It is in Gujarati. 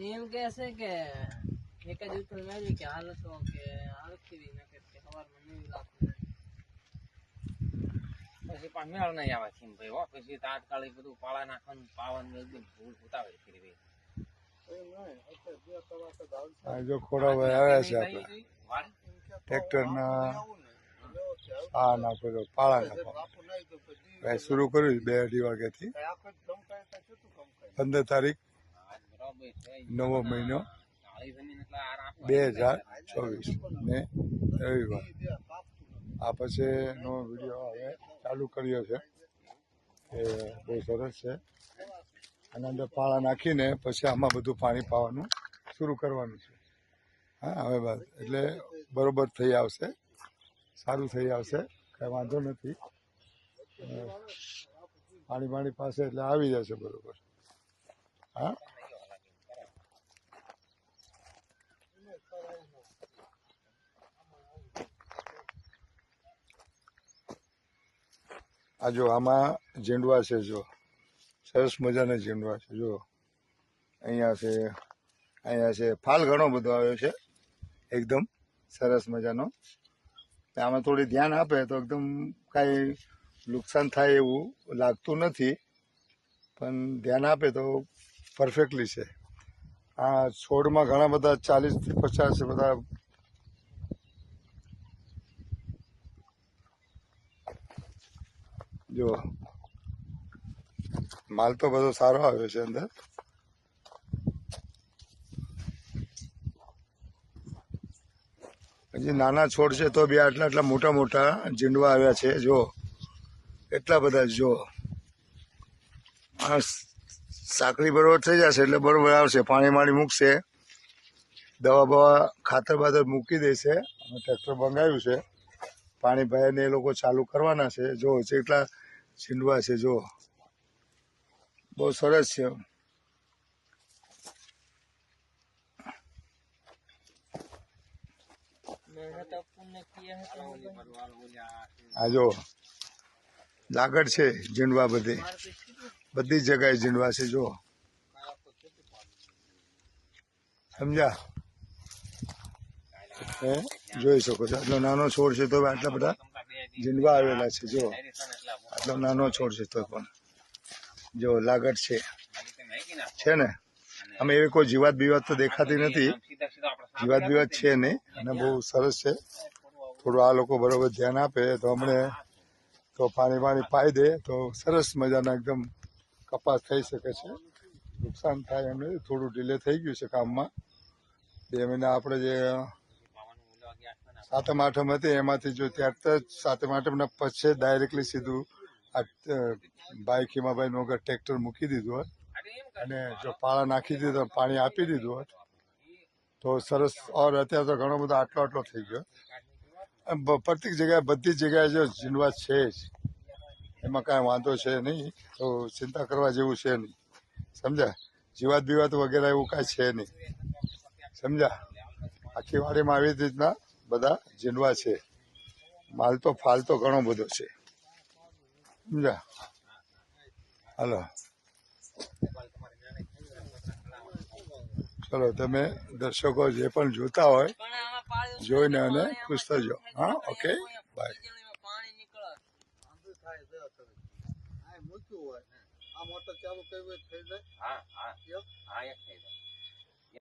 એમ કે છે કે એક જ ઉથલ મેળવી કે હાલ તો કે હાલત કેવી ન કે સવારમાં નહીં લાગતું પછી પણ મેળ નહીં આવે છે ભાઈ હો પછી તાત્કાલિક બધું પાળા નાખવાનું પાવાનું એકદમ ઉતાવળ કરી દે જો ખોડાભાઈ આવ્યા છે આપણે ટ્રેક્ટરના આ નાખો પાળા નાખવા શરૂ કર્યું 2-2.5 વાગ્યાથી 15 તારીખ 9મો મહિનો 2024 ને રવિવાર આ પછીનો વિડીયો હવે ચાલુ કર્યો છે એ બહુ સરસ છે અને અંદર પાળા નાખીને પછી આમાં બધું પાણી પાવાનું શરૂ કરવાનું છે હા હવે બસ એટલે બરોબર થઈ આવશે સારું થઈ આવશે કાંઈ વાંધો નથી પાણી પાસે એટલે આવી જશે બરોબર હા આ જો આમાં ઝીંડવા છે જો સરસ મજાના ઝીંડવા છે જો અહીંયા છે ફાલ ઘણો બધો આવ્યો છે એકદમ સરસ મજાનો આમાં થોડી ધ્યાન આપે તો એકદમ કાંઈ નુકસાન થાય એવું લાગતું નથી પણ ધ્યાન આપે તો પરફેક્ટલી છે આ છોડમાં ઘણા બધા 40 થી 50 બધા જો માલ તો બધો સારો આવ્યો છે અંદર હજી નાના છોડ છે તો બી આટલા મોટા મોટા ઝીંડવા આવ્યા છે જો એટલા બધા જો આ સાંકળી બરોબર થઈ જશે એટલે બરોબર આવશે પાણી મૂકશે દવા બવા ખાતર બાતર મૂકી દેશે અને ટ્રેક્ટર બંગાવ્યું છે પાણી ભરાઈને એ લોકો ચાલુ કરવાના છે જો જેટલા ઝીંડવા છે જો બહુ સરસ છે આ જો લાગડ છે ઝીંડવા બધી જગ્યાએ ઝીંડવા છે જો સમજ્યા જોઈ શકો છો આટલો નાનો છોડ છે તો આટલા બધા ઝીંડવા આવેલા છે જો આટલો નાનો છોડ છે તો પણ જો લાગડ છે ને અમે એવી કોઈ જીવાત બીવાત તો દેખાતી નથી જીવાત બીવાત છે નહીં અને બહુ સરસ છે થોડું આ લોકો બરોબર ધ્યાન આપે તો હમણે તો પાણી પાઈ દે તો સરસ મજાના એકદમ કપાસ થઈ શકે છે નુકસાન થાય એમને થોડું ડીલે થઈ ગયું છે કામમાં 2 મહિના આપણે જે 7મ 8મ હતી એમાંથી જો ત્યાર 7મ 8મના પછી ડાયરેક્ટલી સીધું આ ભાઈ ખીમાભાઈ નો ટ્રેક્ટર મૂકી દીધું હોત અને જો પાળા નાખી દીધું પાણી આપી દીધું હોત તો સરસ ઓર અત્યારે તો ઘણો બધો આટલો થઈ ગયો પ્રત્યેક જગ્યાએ બધી જગ્યાએ જો ઝીંડવા છે જ એમાં કાંઈ વાંધો છે નહીં તો ચિંતા કરવા જેવું છે નહીં સમજ્યા જીવાત બીવાત વગેરે એવું કાંઈ છે નહીં સમજ્યા આખી વાડીમાં આવી રીતના બધા ઝીંડવા છે ફાલ તો ઘણો બધો છે સમજ્યા હાલો ચલો તમે દર્શકો જે પણ જોતા હોય જોઈને અને ખુશ થજો હા ઓકે બાય હા